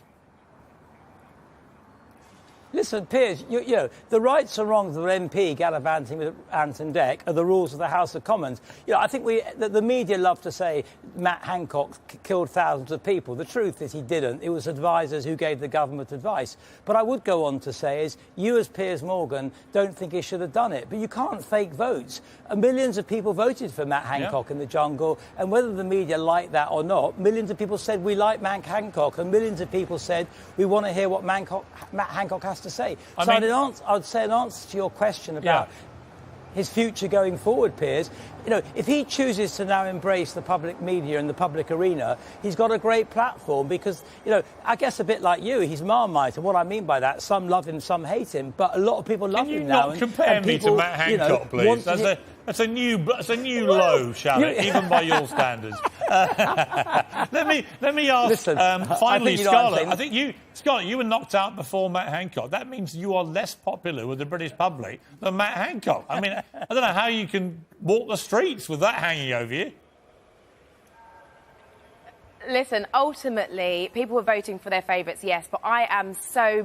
Listen, Piers, you know, the rights and wrongs of an MP gallivanting with Anton Deck are the rules of the House of Commons. You know, I think the media love to say Matt Hancock killed thousands of people. The truth is he didn't. It was advisers who gave the government advice. But I would go on to say is you as Piers Morgan don't think he should have done it. But you can't fake votes. Millions of people voted for Matt Hancock in the jungle. And whether the media liked that or not, millions of people said we like Matt Hancock. And millions of people said we want to hear what Matt Hancock has to say. I'd say an answer to your question about his future going forward, Piers. You know, if he chooses to now embrace the public media and the public arena, he's got a great platform because, you know, I guess a bit like you, he's Marmite. And what I mean by that, some love him, some hate him, but a lot of people love him now. Can you not compare me to Matt Hancock, please? That's a new low, Charlotte, even by your standards. Let me ask. Listen, finally, Scarlett. I think Scarlett, you were knocked out before Matt Hancock. That means you are less popular with the British public than Matt Hancock. I mean, I don't know how you can walk the streets with that hanging over you. Listen, ultimately, people were voting for their favourites, yes, but I'm so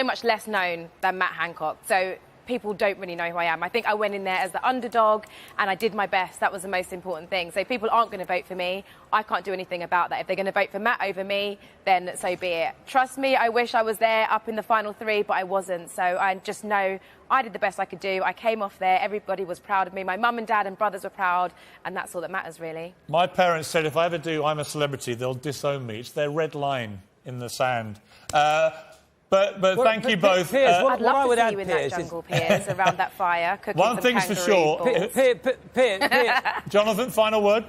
much less known than Matt Hancock. So people don't really know who I am. I think I went in there as the underdog and I did my best. That was the most important thing. So people aren't going to vote for me. I can't do anything about that. If they're going to vote for Matt over me, then so be it. Trust me, I wish I was there up in the final three, but I wasn't. So I just know I did the best I could do. I came off there. Everybody was proud of me. My mum and dad and brothers were proud. And that's all that matters, really. My parents said if I ever do I'm a Celebrity, they'll disown me. It's their red line in the sand. But thank you both. Piers, I'd love to see you in that jungle, Piers, around that fire, cooking One some thing's for kangaroo sure. balls. Jonathan, final word.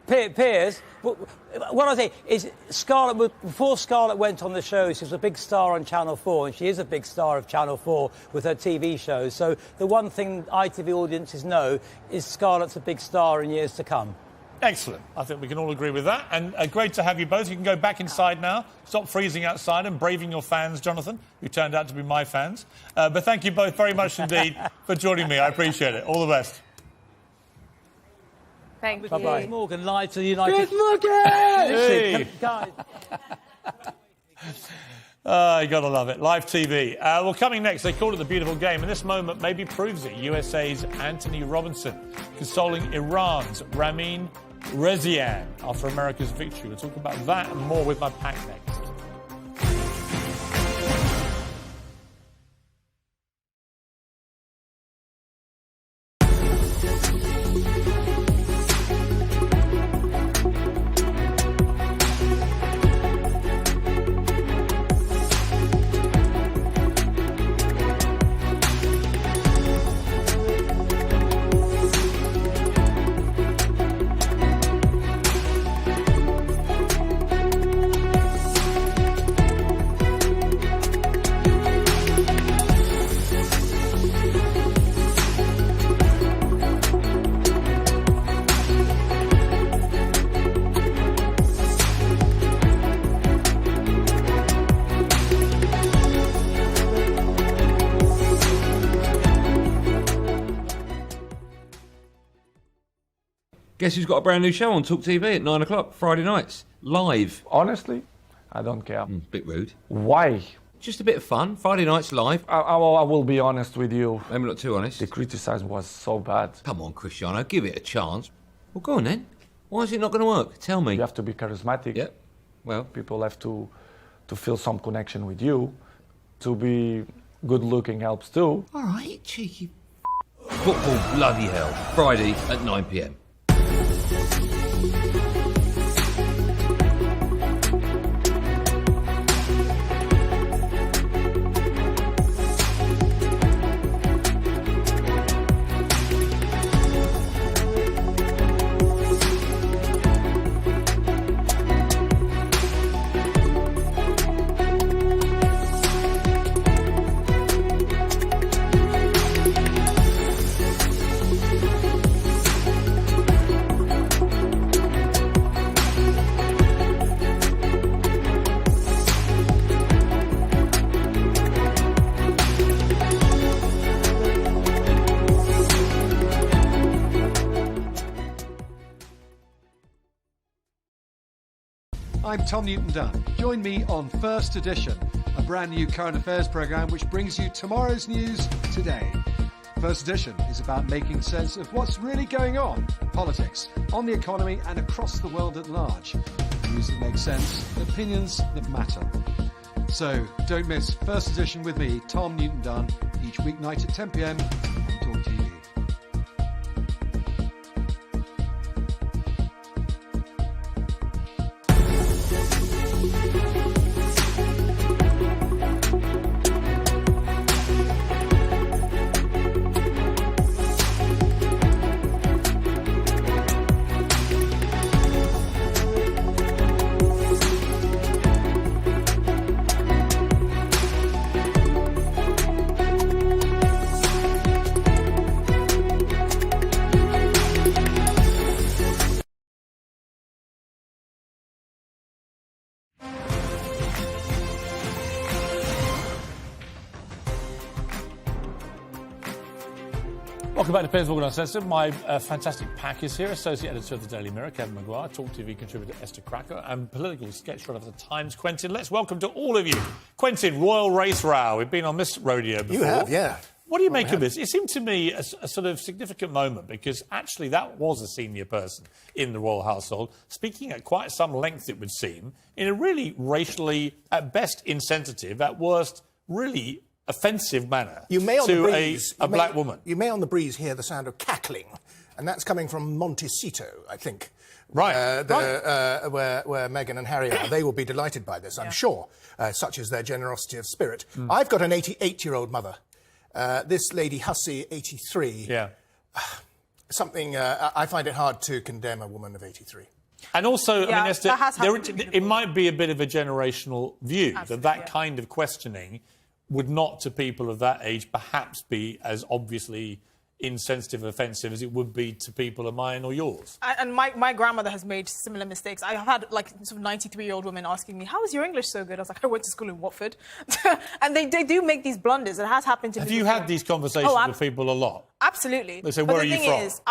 Piers, what I think is Scarlett, before Scarlett went on the show, she was a big star on Channel 4, and she is a big star of Channel 4 with her TV shows. So the one thing ITV audiences know is Scarlett's a big star in years to come. Excellent. I think we can all agree with that. And great to have you both. You can go back inside now. Stop freezing outside and braving your fans, Jonathan, who turned out to be my fans. But thank you both very much indeed for joining me. I appreciate it. All the best. Thank you. Bye-bye. Piers Morgan, live to the United... Piers Morgan! Hey. Guys. You got to love it. Live TV. Well, coming next, they call it the beautiful game, and this moment maybe proves it. USA's Anthony Robinson consoling Iran's Ramin Rezian after America's victory. We'll talk about that and more with my pack next. Guess who's got a brand new show on TalkTV at 9 o'clock, Friday nights, live. Honestly, I don't care. Bit rude. Why? Just a bit of fun, Friday nights live. I will be honest with you. Maybe not too honest. The criticism was so bad. Come on, Cristiano, give it a chance. Well, go on then. Why is it not going to work? Tell me. You have to be charismatic. Yep. Well, people have to feel some connection with you. To be good looking helps too. all right, cheeky. Football bloody hell, Friday at 9 p.m. I'm Tom Newton-Dunn. Join me on First Edition, a brand new current affairs programme which brings you tomorrow's news today. First Edition is about making sense of what's really going on in politics, on the economy and across the world at large. News that makes sense, opinions that matter. So don't miss First Edition with me, Tom Newton-Dunn, each weeknight at 10 p.m. on TalkTV. Welcome back to Piers Morgan Uncensored. My fantastic pack is here. Associate Editor of the Daily Mirror, Kevin Maguire, TalkTV contributor Esther Cracker, and political sketch writer of the Times, Quentin. Let's welcome to all of you. Quentin, Royal Race Row. We've been on this rodeo before. You have, yeah. What do you make of this? It seemed to me a sort of significant moment because actually that was a senior person in the royal household speaking at quite some length, it would seem, in a really racially, at best, insensitive, at worst, really offensive manner you may on to the breeze, a black woman. You may on the breeze hear the sound of cackling, and that's coming from Montecito, I think. Right. Where Meghan and Harry are. They will be delighted by this, I'm sure, such is their generosity of spirit. I've got an 88-year-old mother. This lady, Hussey, 83. Yeah. Something, I find it hard to condemn a woman of 83. And also, I mean, Esther, happened it might be a bit of a generational view that kind of questioning would not, to people of that age, perhaps be as obviously insensitive, offensive as it would be to people of mine or yours. And my grandmother has made similar mistakes. I have had like sort of 93-year-old women asking me, "How is your English so good?" I was like, "I went to school in Watford," and they do make these blunders. It has happened to me. Have you had these conversations with people a lot? Absolutely. They say, but where the are you thing from? is,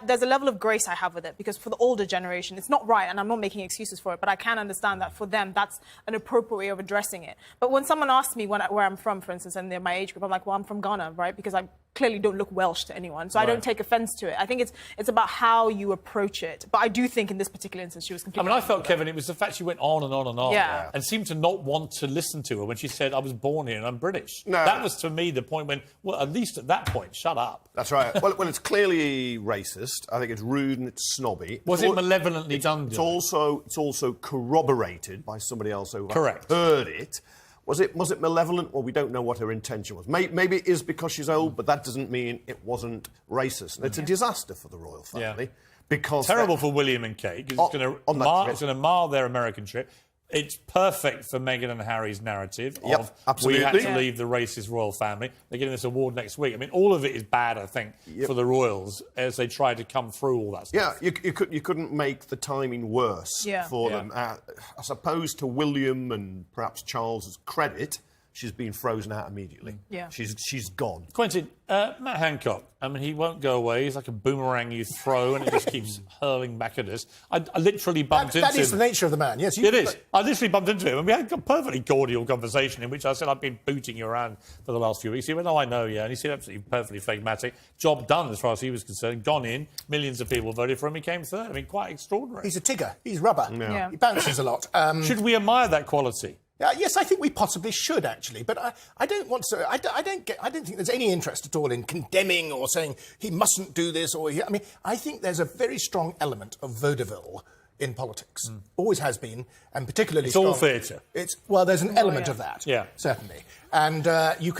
there's a level of grace I have with it because for the older generation, it's not right, and I'm not making excuses for it, but I can understand that for them, that's an appropriate way of addressing it. But when someone asks me where I'm from, for instance, and they're my age group, I'm like, well, I'm from Ghana, right? Because I clearly don't look Welsh to anyone, so I don't take offence to it. I think it's about how you approach it. But I do think in this particular instance, she was completely... I felt, Kevin, it was the fact she went on and on and on Yeah. and seemed to not want to listen to her when she said, I was born here and I'm British. No. That was, to me, the point when, well, at least at that point, shut up. That's right. well, it's clearly racist. I think it's rude and it's snobby. Was it malevolently done? It's also corroborated by somebody else who Correct. heard it. Was it malevolent? Well, we don't know what her intention was. Maybe it is because she's old, but that doesn't mean it wasn't racist. And it's a disaster for the royal family. Because terrible for William and Kate, because it's going to mar their American trip. It's perfect for Meghan and Harry's narrative of we had to leave the racist royal family. They're getting this award next week. I mean, all of it is bad, I think, for the royals as they try to come through all that stuff. Yeah, you couldn't make the timing worse for them. I suppose to William and perhaps Charles's credit, she's been frozen out immediately. Yeah. She's gone. Quentin, Matt Hancock, I mean, he won't go away. He's like a boomerang you throw and it just keeps hurling back at us. I literally bumped into him. That is the nature of the man, yes. It is. I literally bumped into him and we had a perfectly cordial conversation in which I said, I've been booting you around for the last few weeks. He went, oh, I know, yeah. And he said, absolutely perfectly phlegmatic. Job done as far as he was concerned. Gone in. Millions of people voted for him. He came third. I mean, quite extraordinary. He's a tigger. He's rubber. Yeah. He bounces a lot. Should we admire that quality? Yes, I think we possibly should, actually. But I don't want to... I don't think there's any interest at all in condemning or saying he mustn't do this or... I mean, I think there's a very strong element of vaudeville in politics. Always has been, and particularly... It's all theatre. Well, there's an element of that. Yeah. Certainly. And you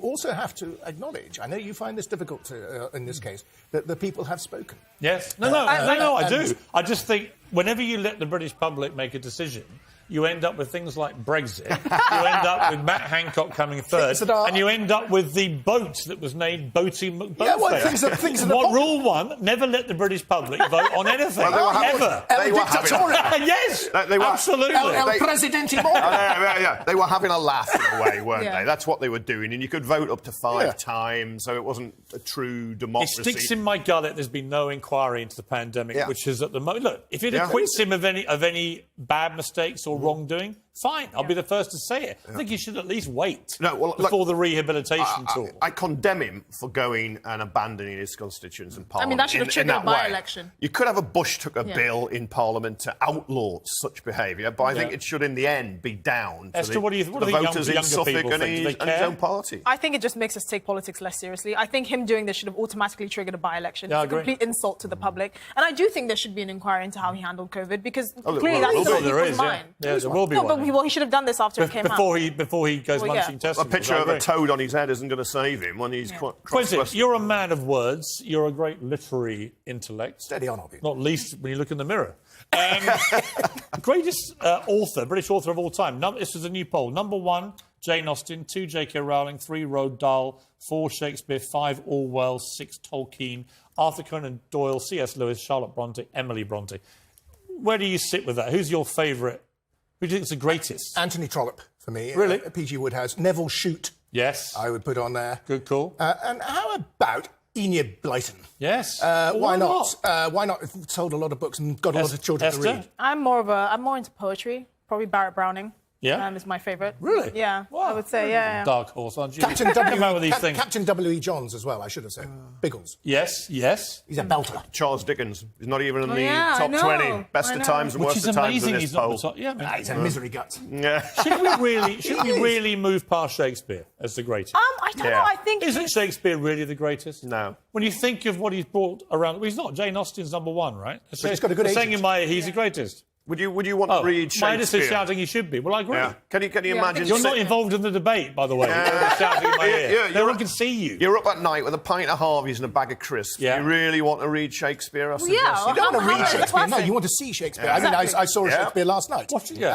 also have to acknowledge, I know you find this difficult to, in this case, that the people have spoken. Yes. No, I do. I just think whenever you let the British public make a decision... you end up with things like Brexit, you end up with Matt Hancock coming third, and you end up with the boat that was named Boaty McBoatface. Yeah, well, what rule one? Never let the British public vote on anything. Ever. Yes, absolutely. El Presidente Morgan. They were having a laugh in a way, weren't they? That's what they were doing, and you could vote up to 5 times, so it wasn't a true democracy. It sticks in my gullet. There's been no inquiry into the pandemic, which is at the moment. Look, if it acquits him of any bad mistakes or wrongdoing, fine. I'll be the first to say it. I think he should at least wait before the rehabilitation tour. I condemn him for going and abandoning his constituents in Parliament. I mean, that should have triggered a by-election. You could have a Bush-Tucker bill in Parliament to outlaw such behaviour, but I think it should, in the end, be down to Esther, what do you the voters in Suffolk and his own party. I think it just makes us take politics less seriously. I think him doing this should have automatically triggered a by-election. Yeah, it's a complete insult to the public. And I do think there should be an inquiry into how he handled COVID, because clearly that's on people's mind. Yeah, there will be one. Well, he should have done this after it came out. Before he goes munching testicles. A picture of a toad on his head isn't going to save him when he's Quentin, you're a man of words. You're a great literary intellect. Steady on, Obi. Not least when you look in the mirror. Greatest British author of all time. This was a new poll. Number 1, Jane Austen. 2, J.K. Rowling. 3, Roald Dahl. 4, Shakespeare. 5, Orwell. 6, Tolkien. Arthur Conan Doyle. C.S. Lewis. Charlotte Bronte. Emily Bronte. Where do you sit with that? Who's your favourite? Who do you think is the greatest? Anthony Trollope, for me. Really? P.G. Wodehouse. Neville Shute. Yes. I would put on there. Good call. And how about Enid Blyton. Yes. Why not? Why not? Sold a lot of books and got a lot of children to read. I'm more into poetry. Probably Barrett Browning. Yeah? Is my favourite. Really? Yeah, I would say, yeah. Dark horse, aren't you? Captain Come out with these things. Captain W.E. Johns as well, I should have said. Biggles. Yes. He's a belter. Charles Dickens. He's not even in the yeah, top 20. Best of times and worst of times in this poll. He's a misery gut. Yeah. Should we really move past Shakespeare as the greatest? I don't know. I think Isn't Shakespeare really the greatest? No. When you think of what he's brought around, well, he's not. Jane Austen's #1, right? But he's got a good saying agent. in my ear, he's the greatest. Would you want to read Shakespeare? My editor's shouting he should be. Well, I agree. Yeah. Can you imagine? You're not involved in the debate, by the way. You're shouting in my ear. No one can see you. You're up at night with a pint of Harvey's and a bag of crisps. Yeah. You really want to read Shakespeare? I suggest yeah, You don't want to read Shakespeare, no, you want to see Shakespeare. Yeah. I mean, I saw Shakespeare last night.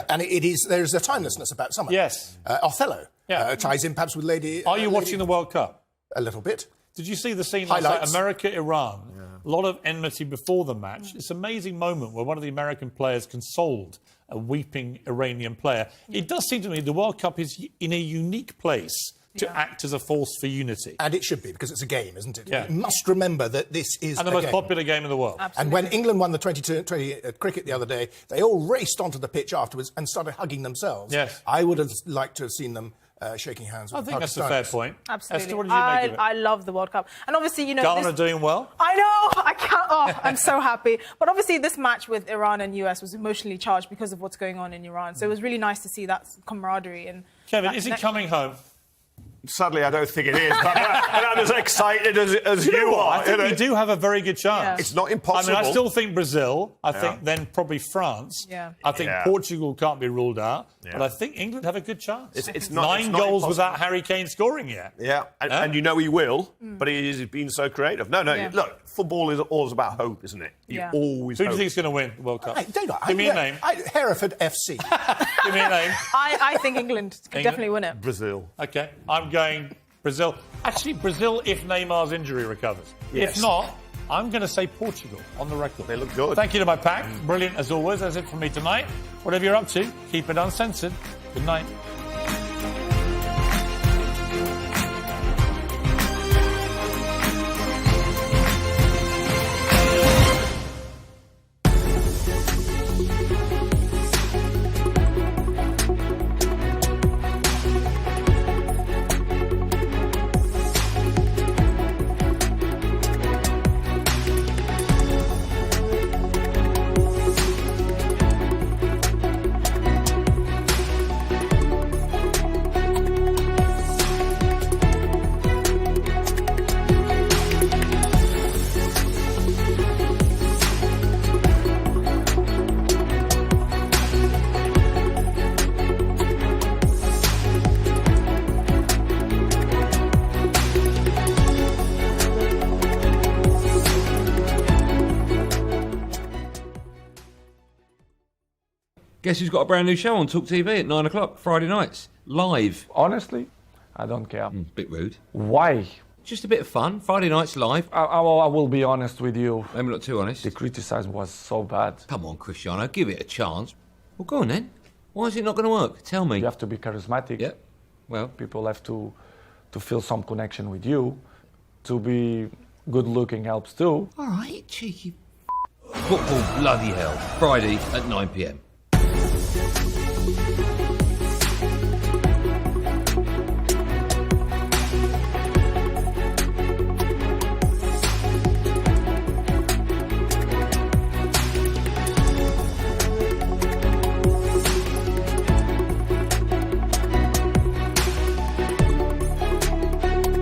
And there's a timelessness about some of it. Yes. Othello ties in perhaps with Lady... Are you watching the World Cup? A little bit. Did you see the scene last night? America-Iran. A lot of enmity before the match. It's an amazing moment where one of the American players consoled a weeping Iranian player. It does seem to me the World Cup is in a unique place to act as a force for unity. And it should be, because it's a game, isn't it? Yeah. You must remember that this is and the most popular game in the world. Absolutely. And when England won the 20 cricket the other day, they all raced onto the pitch afterwards and started hugging themselves. Yes. I would have liked to have seen them shaking hands with I think that's a fair point. Absolutely. Esther, what did you make of it? I love the World Cup. And obviously, you know... Ghana doing well? I know! I can't... Oh, I'm so happy. But obviously, this match with Iran and US was emotionally charged because of what's going on in Iran. So it was really nice to see that camaraderie. And Kevin, is he coming home? Sadly, I don't think it is, but I'm as excited as you are. I think we do have a very good chance. Yeah. It's not impossible. I mean, I still think Brazil. I think then probably France. Yeah. I think Portugal can't be ruled out. Yeah. But I think England have a good chance. It's not, 9 it's not goals impossible. without Harry Kane scoring yet. Yeah, and you know he will, but he's been so creative. No, look, football is always about hope, isn't it? You always Who do hope. you think is going to win the World Cup? Give me a name. Hereford FC. Give me a name. I think England can definitely win it. Brazil. OK, I'm going Brazil. Actually, Brazil if Neymar's injury recovers. Yes. If not, I'm going to say Portugal on the record. They look good. Thank you to my pack. Brilliant as always. That's it from me tonight. Whatever you're up to, keep it uncensored. Good night. Guess who's got a brand new show on TalkTV at 9 o'clock, Friday nights, live. Honestly, I don't care. Bit rude. Why? Just a bit of fun. Friday nights live. I will be honest with you. Maybe not too honest. The criticism was so bad. Come on, Cristiano, give it a chance. Well, go on then. Why is it not going to work? Tell me. You have to be charismatic. Yeah. Well, people have to feel some connection with you. To be good looking helps too. all right, cheeky. Football bloody hell. Friday at 9 p.m.